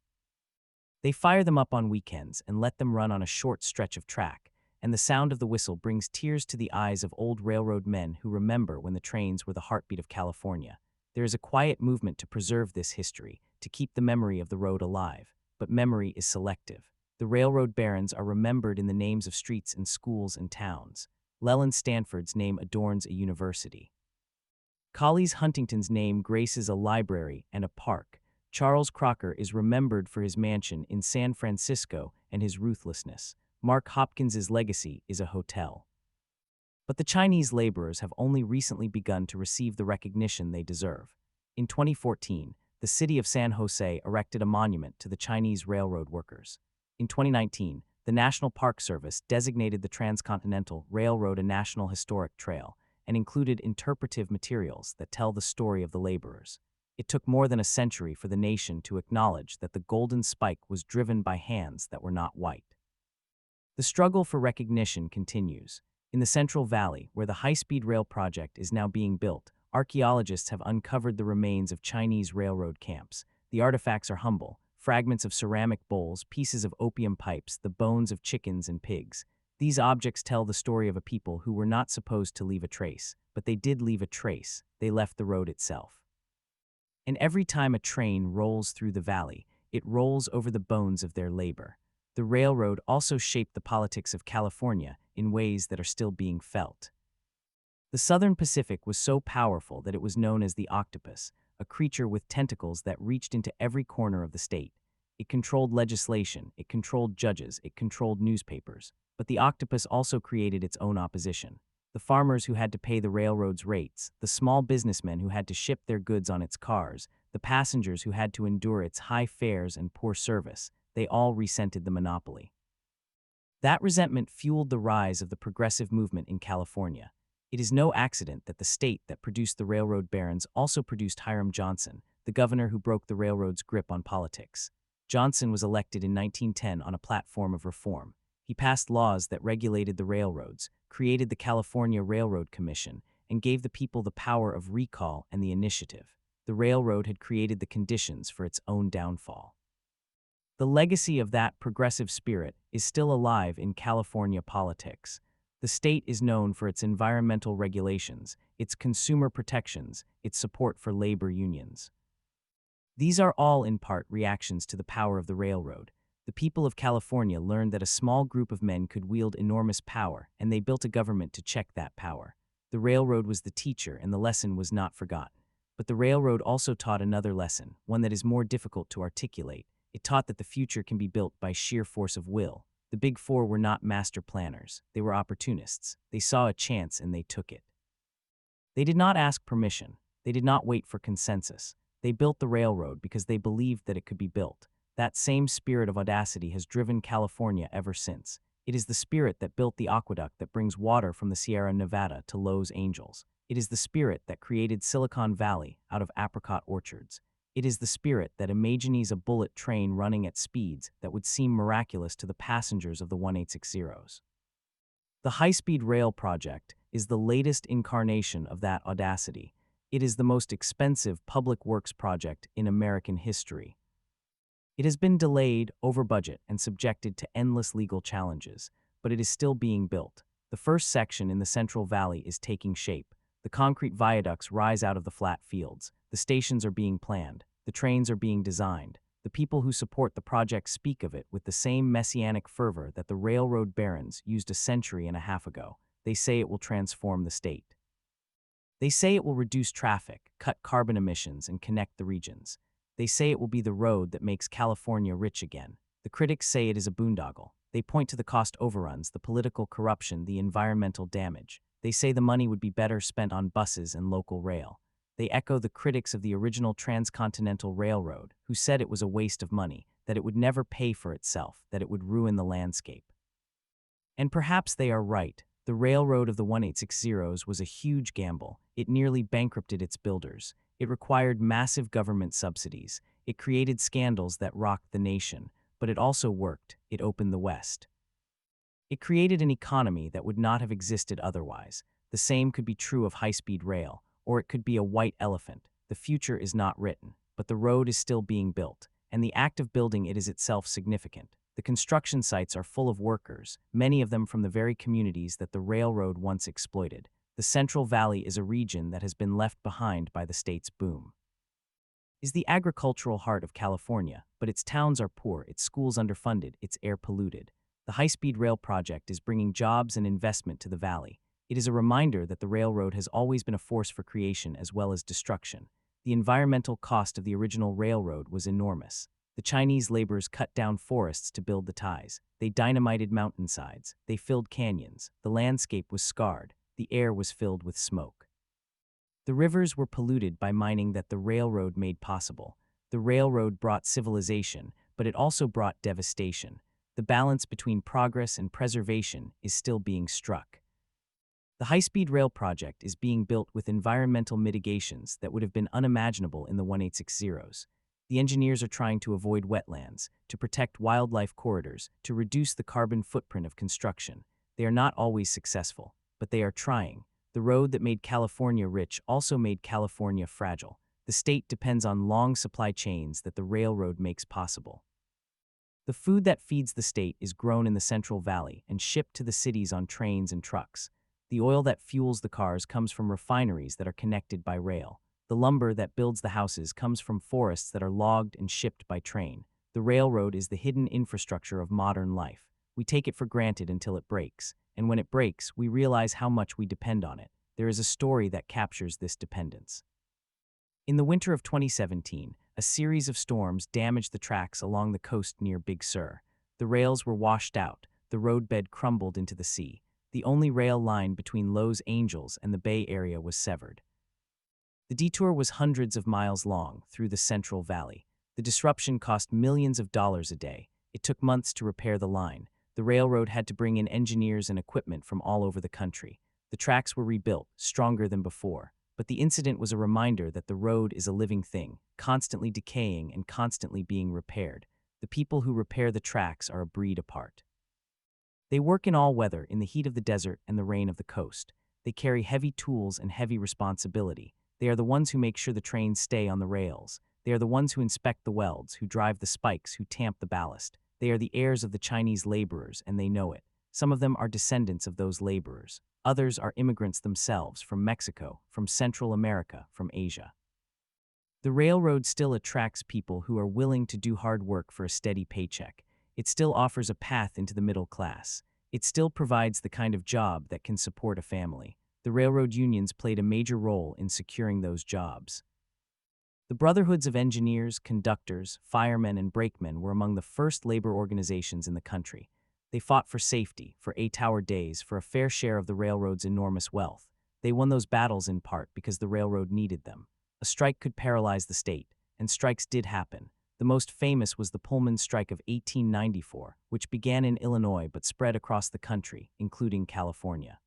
They fire them up on weekends and let them run on a short stretch of track, and the sound of the whistle brings tears to the eyes of old railroad men who remember when the trains were the heartbeat of California. There is a quiet movement to preserve this history, to keep the memory of the road alive. But memory is selective. The railroad barons are remembered in the names of streets and schools and towns. Leland Stanford's name adorns a university. Collies Huntington's name graces a library and a park. Charles Crocker is remembered for his mansion in San Francisco and his ruthlessness. Mark Hopkins's legacy is a hotel. But the Chinese laborers have only recently begun to receive the recognition they deserve. In 2014, the city of San Jose erected a monument to the Chinese railroad workers. In 2019, the National Park Service designated the Transcontinental Railroad a National Historic Trail and included interpretive materials that tell the story of the laborers. It took more than a century for the nation to acknowledge that the golden spike was driven by hands that were not white. The struggle for recognition continues. In the Central Valley, where the high-speed rail project is now being built, archaeologists have uncovered the remains of Chinese railroad camps. The artifacts are humble: fragments of ceramic bowls, pieces of opium pipes, the bones of chickens and pigs. These objects tell the story of a people who were not supposed to leave a trace, but they did leave a trace. They left the road itself. And every time a train rolls through the valley, it rolls over the bones of their labor. The railroad also shaped the politics of California in ways that are still being felt. The Southern Pacific was so powerful that it was known as the octopus, a creature with tentacles that reached into every corner of the state. It controlled legislation, it controlled judges, it controlled newspapers. But the octopus also created its own opposition. The farmers who had to pay the railroad's rates, the small businessmen who had to ship their goods on its cars, the passengers who had to endure its high fares and poor service, they all resented the monopoly. That resentment fueled the rise of the progressive movement in California. It is no accident that the state that produced the railroad barons also produced Hiram Johnson, the governor who broke the railroad's grip on politics. Johnson was elected in 1910 on a platform of reform. He passed laws that regulated the railroads, created the California Railroad Commission, and gave the people the power of recall and the initiative. The railroad had created the conditions for its own downfall. The legacy of that progressive spirit is still alive in California politics. The state is known for its environmental regulations, its consumer protections, its support for labor unions. These are all in part reactions to the power of the railroad. The people of California learned that a small group of men could wield enormous power, and they built a government to check that power. The railroad was the teacher, and the lesson was not forgotten. But the railroad also taught another lesson, one that is more difficult to articulate. It taught that the future can be built by sheer force of will. The Big Four were not master planners. They were opportunists. They saw a chance and they took it. They did not ask permission. They did not wait for consensus. They built the railroad because they believed that it could be built. That same spirit of audacity has driven California ever since. It is the spirit that built the aqueduct that brings water from the Sierra Nevada to Los Angeles. It is the spirit that created Silicon Valley out of apricot orchards. It is the spirit that imagines a bullet train running at speeds that would seem miraculous to the passengers of the 1860s. The high-speed rail project is the latest incarnation of that audacity. It is the most expensive public works project in American history. It has been delayed, over budget, and subjected to endless legal challenges, but it is still being built. The first section in the Central Valley is taking shape. The concrete viaducts rise out of the flat fields. The stations are being planned. The trains are being designed. The people who support the project speak of it with the same messianic fervor that the railroad barons used a century and a half ago. They say it will transform the state. They say it will reduce traffic, cut carbon emissions, and connect the regions. They say it will be the road that makes California rich again. The critics say it is a boondoggle. They point to the cost overruns, the political corruption, the environmental damage. They say the money would be better spent on buses and local rail. They echo the critics of the original Transcontinental Railroad, who said it was a waste of money, that it would never pay for itself, that it would ruin the landscape. And perhaps they are right. The railroad of the 1860s was a huge gamble. It nearly bankrupted its builders. It required massive government subsidies. It created scandals that rocked the nation, but it also worked. It opened the West. It created an economy that would not have existed otherwise. The same could be true of high-speed rail, or it could be a white elephant. The future is not written, but the road is still being built, and the act of building it is itself significant. The construction sites are full of workers, many of them from the very communities that the railroad once exploited. The Central Valley is a region that has been left behind by the state's boom. It is the agricultural heart of California, but its towns are poor, its schools underfunded, its air polluted. The high-speed rail project is bringing jobs and investment to the valley. It is a reminder that the railroad has always been a force for creation as well as destruction. The environmental cost of the original railroad was enormous. The Chinese laborers cut down forests to build the ties. They dynamited mountainsides. They filled canyons. The landscape was scarred. The air was filled with smoke. The rivers were polluted by mining that the railroad made possible. The railroad brought civilization, but it also brought devastation. The balance between progress and preservation is still being struck. The high-speed rail project is being built with environmental mitigations that would have been unimaginable in the 1860s. The engineers are trying to avoid wetlands, to protect wildlife corridors, to reduce the carbon footprint of construction. They are not always successful, but they are trying. The road that made California rich also made California fragile. The state depends on long supply chains that the railroad makes possible. The food that feeds the state is grown in the Central Valley and shipped to the cities on trains and trucks. The oil that fuels the cars comes from refineries that are connected by rail. The lumber that builds the houses comes from forests that are logged and shipped by train. The railroad is the hidden infrastructure of modern life. We take it for granted until it breaks, and when it breaks, we realize how much we depend on it. There is a story that captures this dependence. In the winter of 2017, a series of storms damaged the tracks along the coast near Big Sur. The rails were washed out, the roadbed crumbled into the sea. The only rail line between Los Angeles and the Bay Area was severed. The detour was hundreds of miles long through the Central Valley. The disruption cost millions of dollars a day. It took months to repair the line. The railroad had to bring in engineers and equipment from all over the country. The tracks were rebuilt, stronger than before. But the incident was a reminder that the road is a living thing, constantly decaying and constantly being repaired. The people who repair the tracks are a breed apart. They work in all weather, in the heat of the desert and the rain of the coast. They carry heavy tools and heavy responsibility. They are the ones who make sure the trains stay on the rails. They are the ones who inspect the welds, who drive the spikes, who tamp the ballast. They are the heirs of the Chinese laborers, and they know it. Some of them are descendants of those laborers. Others are immigrants themselves from Mexico, from Central America, from Asia. The railroad still attracts people who are willing to do hard work for a steady paycheck. It still offers a path into the middle class. It still provides the kind of job that can support a family. The railroad unions played a major role in securing those jobs. The brotherhoods of engineers, conductors, firemen, and brakemen were among the first labor organizations in the country. They fought for safety, for 8-hour days, for a fair share of the railroad's enormous wealth. They won those battles in part because the railroad needed them. A strike could paralyze the state, and strikes did happen. The most famous was the Pullman Strike of 1894, which began in Illinois but spread across the country, including California.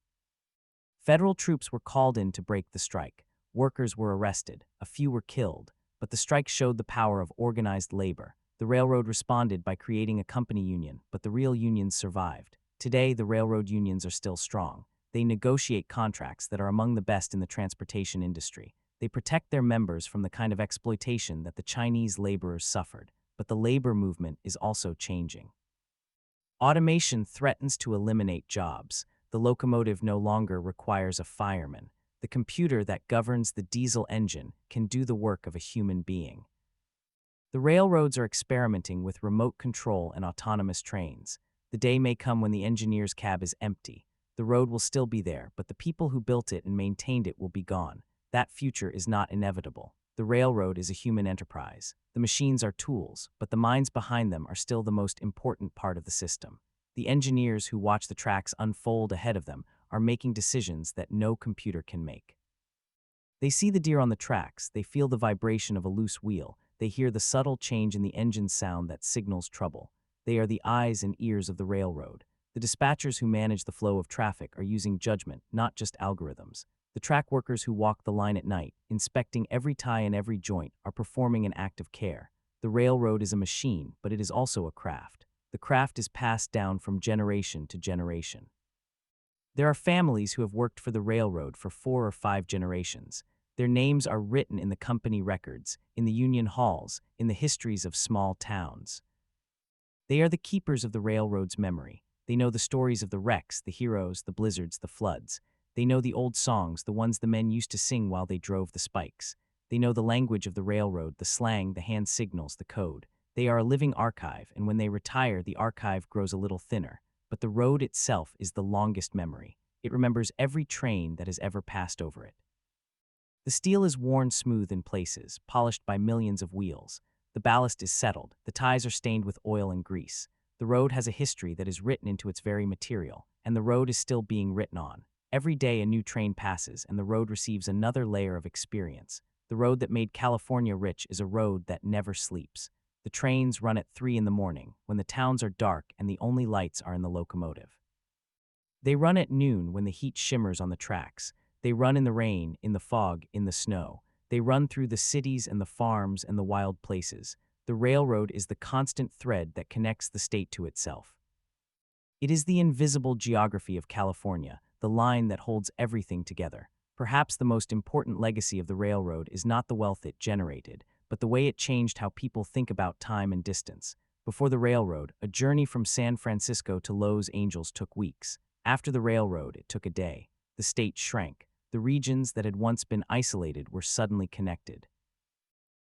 Federal troops were called in to break the strike. Workers were arrested, a few were killed, but the strike showed the power of organized labor. The railroad responded by creating a company union, but the real unions survived. Today, the railroad unions are still strong. They negotiate contracts that are among the best in the transportation industry. They protect their members from the kind of exploitation that the Chinese laborers suffered, but the labor movement is also changing. Automation threatens to eliminate jobs. The locomotive no longer requires a fireman. The computer that governs the diesel engine can do the work of a human being. The railroads are experimenting with remote control and autonomous trains. The day may come when the engineer's cab is empty. The road will still be there, but the people who built it and maintained it will be gone. That future is not inevitable. The railroad is a human enterprise. The machines are tools, but the minds behind them are still the most important part of the system. The engineers who watch the tracks unfold ahead of them are making decisions that no computer can make. They see the deer on the tracks, they feel the vibration of a loose wheel, they hear the subtle change in the engine sound that signals trouble. They are the eyes and ears of the railroad. The dispatchers who manage the flow of traffic are using judgment, not just algorithms. The track workers who walk the line at night, inspecting every tie and every joint, are performing an act of care. The railroad is a machine, but it is also a craft. The craft is passed down from generation to generation. There are families who have worked for the railroad for 4 or 5 generations. Their names are written in the company records, in the union halls, in the histories of small towns. They are the keepers of the railroad's memory. They know the stories of the wrecks, the heroes, the blizzards, the floods. They know the old songs, the ones the men used to sing while they drove the spikes. They know the language of the railroad, the slang, the hand signals, the code. They are a living archive, and when they retire, the archive grows a little thinner. But the road itself is the longest memory. It remembers every train that has ever passed over it. The steel is worn smooth in places, polished by millions of wheels. The ballast is settled, the ties are stained with oil and grease. The road has a history that is written into its very material, and the road is still being written on. Every day a new train passes, and the road receives another layer of experience. The road that made California rich is a road that never sleeps. The trains run at 3 in the morning, when the towns are dark and the only lights are in the locomotive. They run at noon when the heat shimmers on the tracks. They run in the rain, in the fog, in the snow. They run through the cities and the farms and the wild places. The railroad is the constant thread that connects the state to itself. It is the invisible geography of California, the line that holds everything together. Perhaps the most important legacy of the railroad is not the wealth it generated, but the way it changed how people think about time and distance. Before the railroad, a journey from San Francisco to Los Angeles took weeks. After the railroad, it took a day. The state shrank. The regions that had once been isolated were suddenly connected.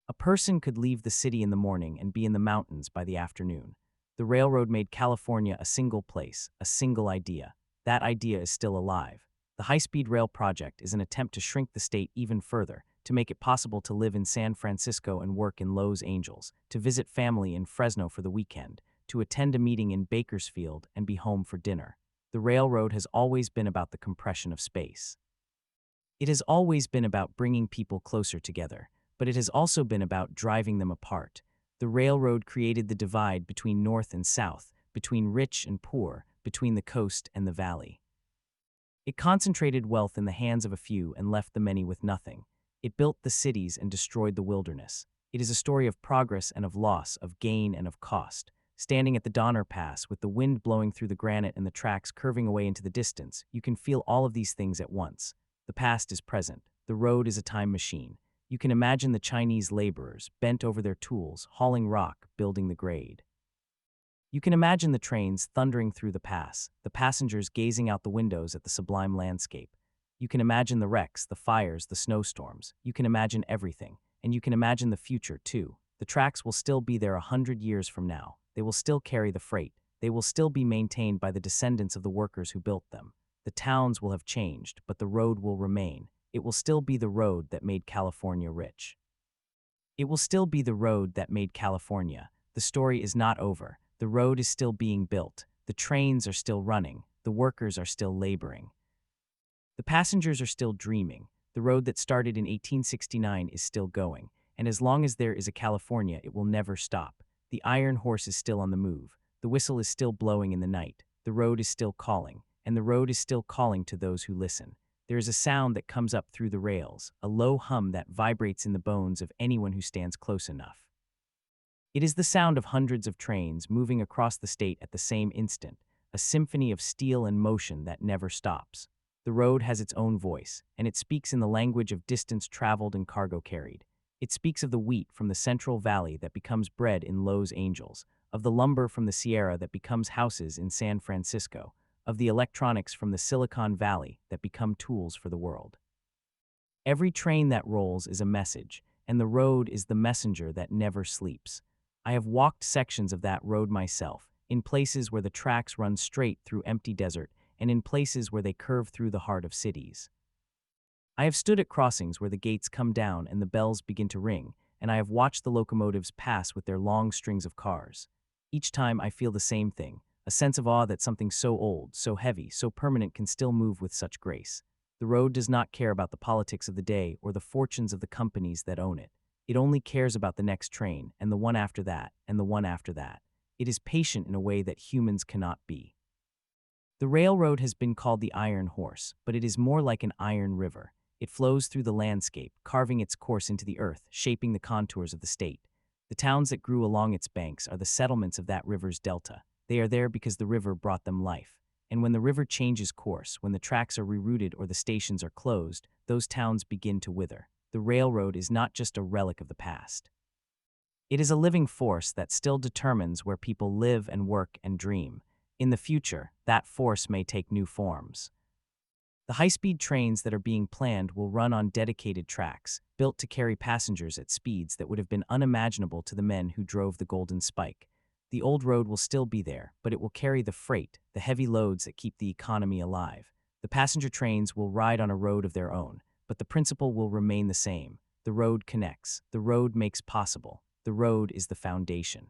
A person could leave the city in the morning and be in the mountains by the afternoon. The railroad made California a single place, a single idea. That idea is still alive. The high-speed rail project is an attempt to shrink the state even further, to make it possible to live in San Francisco and work in Los Angeles, to visit family in Fresno for the weekend, to attend a meeting in Bakersfield and be home for dinner. The railroad has always been about the compression of space. It has always been about bringing people closer together, but it has also been about driving them apart. The railroad created the divide between north and south, between rich and poor, between the coast and the valley. It concentrated wealth in the hands of a few and left the many with nothing. It built the cities and destroyed the wilderness. It is a story of progress and of loss, of gain and of cost. Standing at the Donner Pass with the wind blowing through the granite and the tracks curving away into the distance, you can feel all of these things at once. The past is present. The road is a time machine. You can imagine the Chinese laborers, bent over their tools, hauling rock, building the grade. You can imagine the trains thundering through the pass, the passengers gazing out the windows at the sublime landscape. You can imagine the wrecks, the fires, the snowstorms. You can imagine everything. And you can imagine the future, too. The tracks will still be there 100 years from now. They will still carry the freight. They will still be maintained by the descendants of the workers who built them. The towns will have changed, but the road will remain. It will still be the road that made California rich. It will still be the road that made California. The story is not over. The road is still being built. The trains are still running. The workers are still laboring. The passengers are still dreaming. The road that started in 1869 is still going. And as long as there is a California, it will never stop. The iron horse is still on the move. The whistle is still blowing in the night. The road is still calling. And the road is still calling to those who listen. There is a sound that comes up through the rails, a low hum that vibrates in the bones of anyone who stands close enough. It is the sound of hundreds of trains moving across the state at the same instant, a symphony of steel and motion that never stops. The road has its own voice, and it speaks in the language of distance traveled and cargo carried. It speaks of the wheat from the Central Valley that becomes bread in Los Angeles, of the lumber from the Sierra that becomes houses in San Francisco, of the electronics from the Silicon Valley that become tools for the world. Every train that rolls is a message, and the road is the messenger that never sleeps. I have walked sections of that road myself, in places where the tracks run straight through empty desert, and in places where they curve through the heart of cities. I have stood at crossings where the gates come down and the bells begin to ring, and I have watched the locomotives pass with their long strings of cars. Each time I feel the same thing, a sense of awe that something so old, so heavy, so permanent can still move with such grace. The road does not care about the politics of the day or the fortunes of the companies that own it. It only cares about the next train, and the one after that, and the one after that. It is patient in a way that humans cannot be. The railroad has been called the Iron Horse, but it is more like an iron river. It flows through the landscape, carving its course into the earth, shaping the contours of the state. The towns that grew along its banks are the settlements of that river's delta. They are there because the river brought them life. And when the river changes course, when the tracks are rerouted or the stations are closed, those towns begin to wither. The railroad is not just a relic of the past. It is a living force that still determines where people live and work and dream. In the future, that force may take new forms. The high-speed trains that are being planned will run on dedicated tracks, built to carry passengers at speeds that would have been unimaginable to the men who drove the Golden Spike. The old road will still be there, but it will carry the freight, the heavy loads that keep the economy alive. The passenger trains will ride on a road of their own, but the principle will remain the same. The road connects. The road makes possible. The road is the foundation.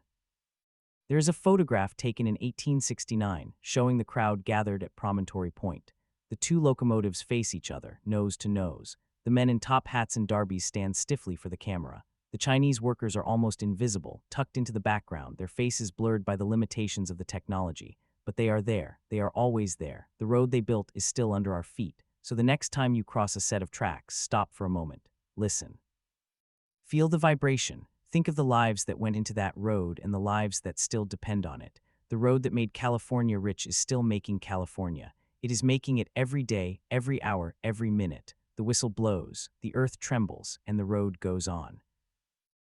There is a photograph taken in 1869 showing the crowd gathered at Promontory Point. The two locomotives face each other, nose to nose. The men in top hats and derbies stand stiffly for the camera. The Chinese workers are almost invisible, tucked into the background, their faces blurred by the limitations of the technology. But they are there. They are always there. The road they built is still under our feet. So the next time you cross a set of tracks, stop for a moment. Listen. Feel the vibration. Think of the lives that went into that road and the lives that still depend on it. The road that made California rich is still making California. It is making it every day, every hour, every minute. The whistle blows, the earth trembles, and the road goes on.